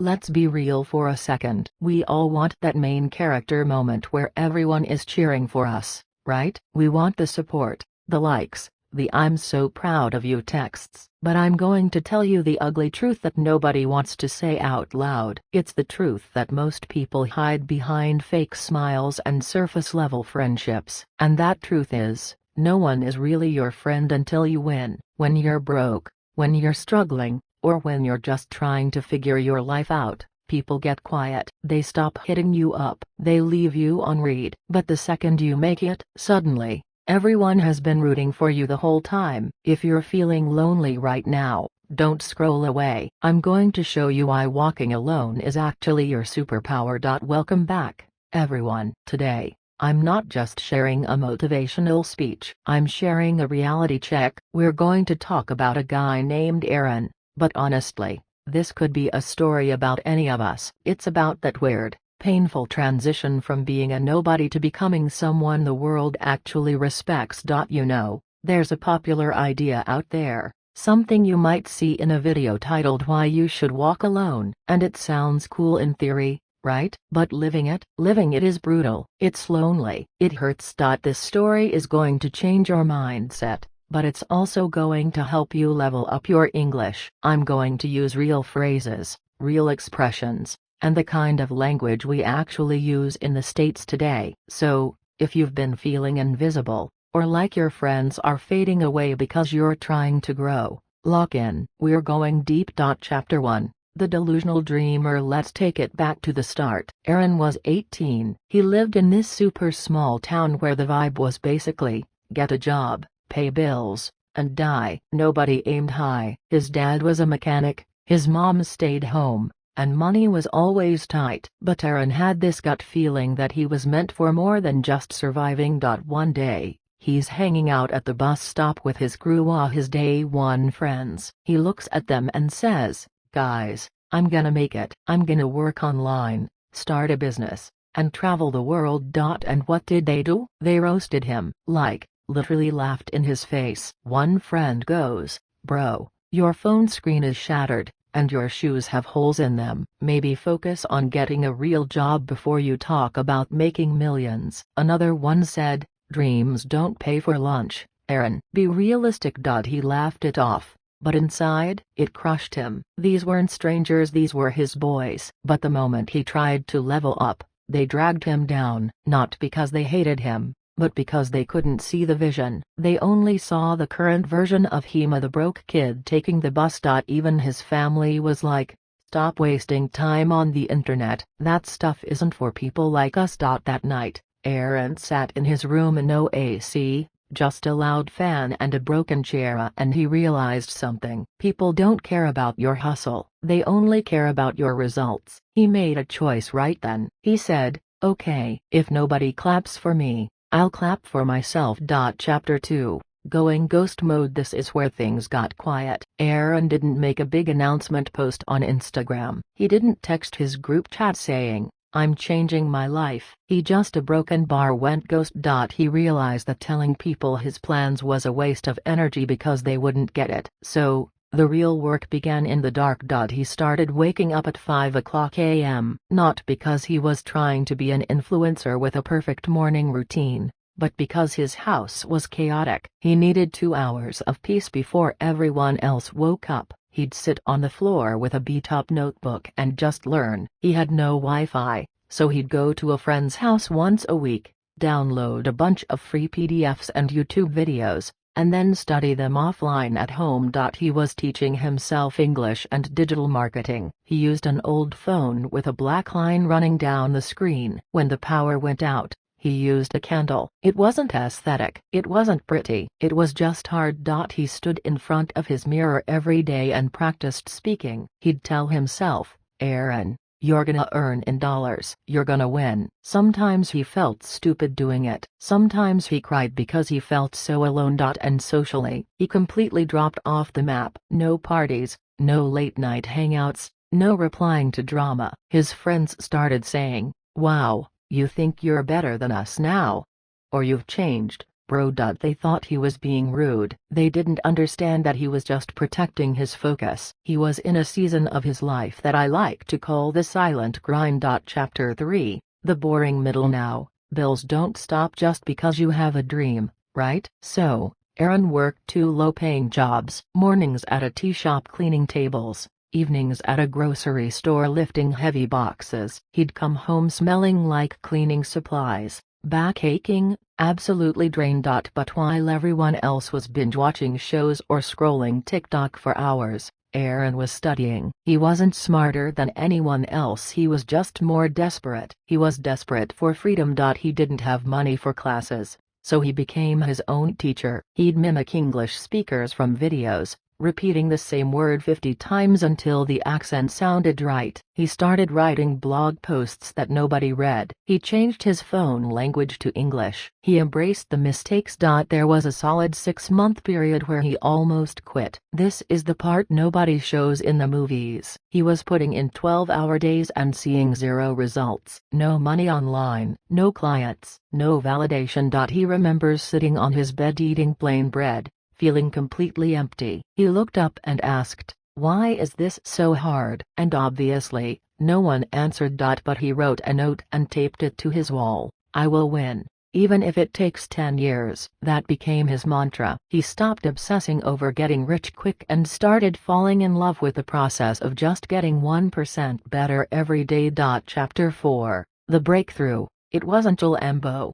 Let's be real for a second. We all want that main character moment where everyone is cheering for us, right? We want the support, the likes, the "I'm so proud of you" texts. But I'm going to tell you the ugly truth that nobody wants to say out loud. It's the truth that most people hide behind fake smiles and surface-level friendships. And that truth is, no one is really your friend until you win. When you're broke, when you're struggling, or when you're just trying to figure your life out, people get quiet. They stop hitting you up. They leave you on read. But the second you make it, suddenly, everyone has been rooting for you the whole time. If you're feeling lonely right now, don't scroll away. I'm going to show you why walking alone is actually your superpower. Welcome back, everyone. Today, I'm not just sharing a motivational speech. I'm sharing a reality check. We're going to talk about a guy named Aaron, but honestly, this could be a story about any of us. It's about that weird, painful transition from being a nobody to becoming someone the world actually respects. You know, there's a popular idea out there, something you might see in a video titled "Why You Should Walk Alone," and it sounds cool in theory, right? But living it is brutal. It's lonely. It hurts. This story is going to change your mindset, but it's also going to help you level up your English. I'm going to use real phrases, real expressions, and the kind of language we actually use in the States today. So, if you've been feeling invisible, or like your friends are fading away because you're trying to grow, lock in. We're going deep. Chapter 1. The Delusional Dreamer. Let's take it back to the start. Aaron was 18. He lived in this super small town where the vibe was basically, get a job, pay bills, and die. Nobody aimed high. His dad was a mechanic, his mom stayed home, and money was always tight. But Aaron had this gut feeling that he was meant for more than just surviving. One day, he's hanging out at the bus stop with his crew, his day one friends. He looks at them and says, "Guys, I'm gonna make it. I'm gonna work online, start a business, and travel the world." And what did they do? They roasted him, like, literally laughed in his face. One friend goes, "Bro, your phone screen is shattered, and your shoes have holes in them. Maybe focus on getting a real job before you talk about making millions." Another one said, "Dreams don't pay for lunch, Aaron. Be realistic." He laughed it off, but inside, it crushed him. These weren't strangers, these were his boys. But the moment he tried to level up, they dragged him down. Not because they hated him, but because they couldn't see the vision. They only saw the current version of him, the broke kid taking the bus. Even his family was like, "Stop wasting time on the internet. That stuff isn't for people like us." That night, Aaron sat in his room in no AC, just a loud fan and a broken chair, and he realized something. People don't care about your hustle, they only care about your results. He made a choice right then. He said, "Okay, if nobody claps for me, I'll clap for myself." Chapter 2. Going Ghost Mode. This is where things got quiet. Aaron didn't make a big announcement post on Instagram. He didn't text his group chat saying, "I'm changing my life." He just a broken bar went ghost. He realized that telling people his plans was a waste of energy because they wouldn't get it. So, the real work began in the dark. He started waking up at 5 a.m. Not because he was trying to be an influencer with a perfect morning routine, but because his house was chaotic. He needed 2 hours of peace before everyone else woke up. He'd sit on the floor with a beat-up notebook and just learn. He had no Wi-Fi, so he'd go to a friend's house once a week, download a bunch of free PDFs and YouTube videos, and then study them offline at home. He was teaching himself English and digital marketing. He used an old phone with a black line running down the screen. When the power went out, he used a candle. It wasn't aesthetic. It wasn't pretty. It was just hard. He stood in front of his mirror every day and practiced speaking. He'd tell himself, "Aaron, you're gonna earn in dollars. You're gonna win." Sometimes he felt stupid doing it. Sometimes he cried because he felt so alone. And socially, he completely dropped off the map. No parties, no late-night hangouts, no replying to drama. His friends started saying, "Wow, you think you're better than us now? Or you've changed?" bro. They thought he was being rude. They didn't understand that he was just protecting his focus. He was in a season of his life that I like to call the silent grind. Chapter 3, the boring middle. Now, bills don't stop just because you have a dream, right? So, Aaron worked 2 low-paying jobs. Mornings at a tea shop cleaning tables, evenings at a grocery store lifting heavy boxes. He'd come home smelling like cleaning supplies, back aching, absolutely drained. But while everyone else was binge-watching shows or scrolling TikTok for hours, Aaron was studying. He wasn't smarter than anyone else, he was just more desperate. He was desperate for freedom. He didn't have money for classes, so he became his own teacher. He'd mimic English speakers from videos, repeating the same word 50 times until the accent sounded right. He started writing blog posts that nobody read. He changed his phone language to English. He embraced the mistakes. There was a solid 6-month period where he almost quit. This is the part nobody shows in the movies. He was putting in 12-hour days and seeing 0 results. No money online, no clients, no validation. He remembers sitting on his bed eating plain bread, feeling completely empty. He looked up and asked, "Why is this so hard?" And obviously, no one answered. But he wrote a note and taped it to his wall. "I will win, even if it takes 10 years. That became his mantra. He stopped obsessing over getting rich quick and started falling in love with the process of just getting 1% better every day. Chapter 4, the breakthrough. It wasn't Embo.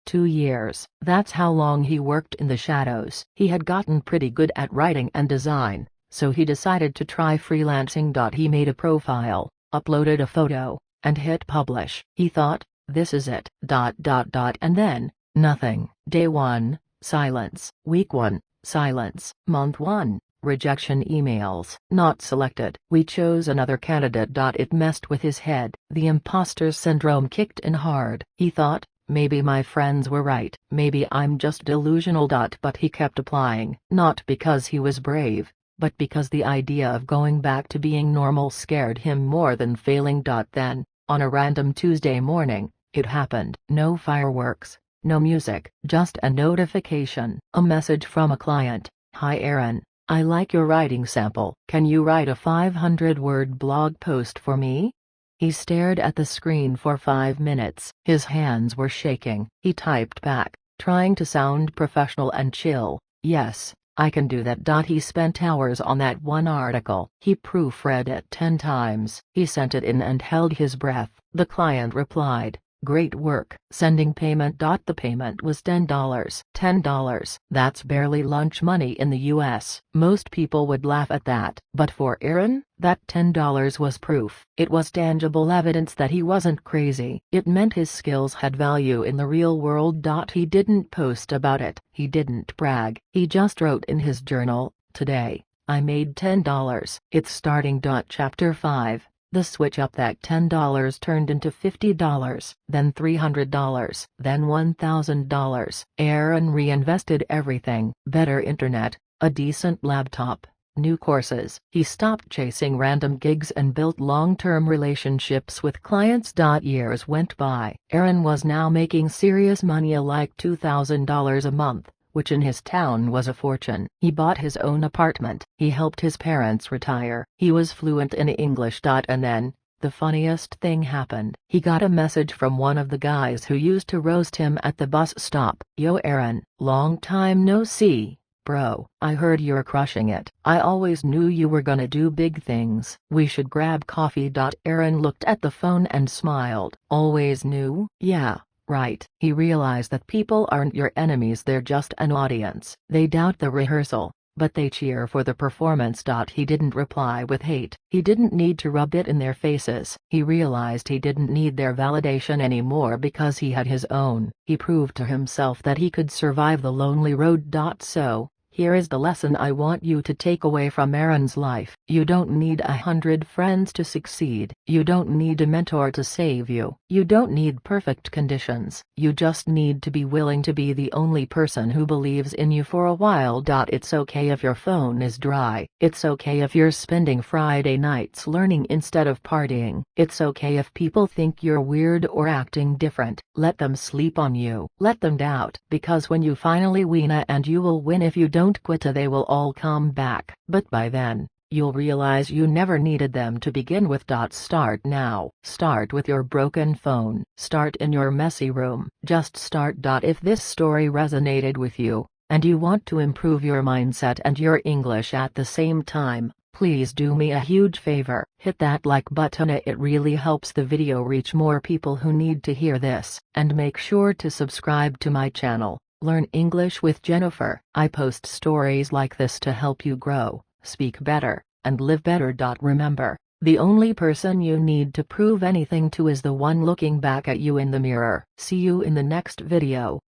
2 years. That's how long he worked in the shadows. He had gotten pretty good at writing and design, so he decided to try freelancing. He made a profile, uploaded a photo, and hit publish. He thought, "This is it." And then, nothing. Day 1, silence. Week 1, silence. Month 1, rejection emails. Not selected. We chose another candidate. It messed with his head. The imposter syndrome kicked in hard. He thought, maybe my friends were right. Maybe I'm just delusional. But he kept applying. Not because he was brave, but because the idea of going back to being normal scared him more than failing. Then, on a random Tuesday morning, it happened. No fireworks, no music, just a notification. A message from a client. "Hi Aaron, I like your writing sample. Can you write a 500-word blog post for me?" He stared at the screen for 5 minutes. His hands were shaking. He typed back, trying to sound professional and chill, "Yes, I can do that." He spent hours on that one article. He proofread it 10 times. He sent it in and held his breath. The client replied, "Great work. Sending payment." The payment was $10. $10. That's barely lunch money in the US. Most people would laugh at that. But for Aaron, that $10 was proof. It was tangible evidence that he wasn't crazy. It meant his skills had value in the real world. He didn't post about it. He didn't brag. He just wrote in his journal, "Today, I made $10. It's starting." Chapter 5. The switch up. That $10 turned into $50, then $300, then $1,000. Aaron reinvested everything. Better internet, a decent laptop, new courses. He stopped chasing random gigs and built long-term relationships with clients. Years went by. Aaron was now making serious money, like $2,000 a month, which in his town was a fortune. He bought his own apartment. He helped his parents retire. He was fluent in English. And then, the funniest thing happened. He got a message from one of the guys who used to roast him at the bus stop. "Yo Aaron, long time no see, bro. I heard you're crushing it. I always knew you were gonna do big things. We should grab coffee." Aaron looked at the phone and smiled. "Always knew?" "Yeah. Right." He realized that people aren't your enemies, they're just an audience. They doubt the rehearsal, but they cheer for the performance. He didn't reply with hate. He didn't need to rub it in their faces. He realized he didn't need their validation anymore because he had his own. He proved to himself that he could survive the lonely road. So, Here is the lesson I want you to take away from Aaron's life. You don't need 100 friends to succeed. You don't need a mentor to save you. You don't need perfect conditions. You just need to be willing to be the only person who believes in you for a while. It's okay if your phone is dry. It's okay if you're spending Friday nights learning instead of partying. It's okay if people think you're weird or acting different. Let them sleep on you. Let them doubt, because when you finally win, and you will win if you don't quit, they will all come back. But by then, you'll realize you never needed them to begin with. Start now. Start with your broken phone. Start in your messy room. Just start. If this story resonated with you, and you want to improve your mindset and your English at the same time, please do me a huge favor. Hit that like button. It really helps the video reach more people who need to hear this. And make sure to subscribe to my channel, Learn English with Jennifer. I post stories like this to help you grow, speak better, and live better. Remember, the only person you need to prove anything to is the one looking back at you in the mirror. See you in the next video.